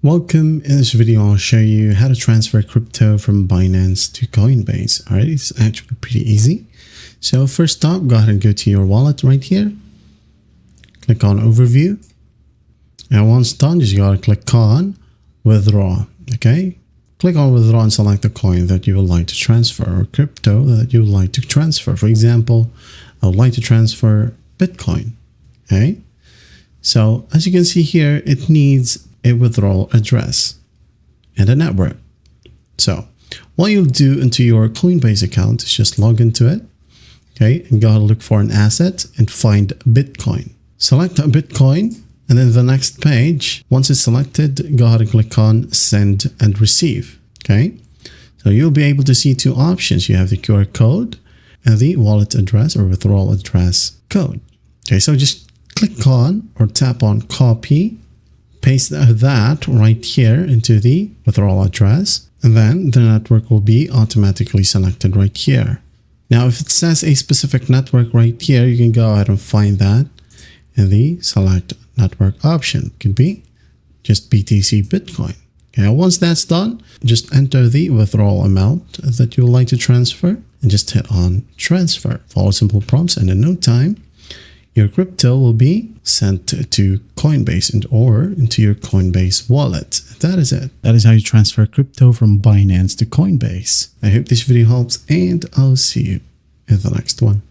Welcome. In this video, I'll show you how to transfer crypto from Binance to Coinbase. All right, it's actually pretty easy. So first up, go ahead and go to your wallet right here. Click on Overview. And once done, just gotta click on Withdraw. Okay, click on Withdraw and select the coin that you would like to transfer or crypto that you would like to transfer. For example, I would like to transfer Bitcoin. Okay, so as you can see here, it needs a withdrawal address and a network. So what you'll do into your Coinbase account is just log into it, okay, and go ahead and look for an asset and find Bitcoin. Select Bitcoin, and then the next page, once it's selected, go ahead and click on Send and Receive. Okay, so you'll be able to see two options. You have the QR code and the wallet address or withdrawal address code. Okay, so just click on or tap on Copy. Paste that right here into the withdrawal address, and then the network will be automatically selected right here. Now, if it says a specific network right here, you can go ahead and find that in the select network option. It could be just BTC Bitcoin. Okay, once that's done, just enter the withdrawal amount that you would like to transfer and just hit on transfer. Follow simple prompts, and in no time, your crypto will be sent to Coinbase or into your Coinbase wallet. That is it. That is how you transfer crypto from Binance to Coinbase. I hope this video helps, and I'll see you in the next one.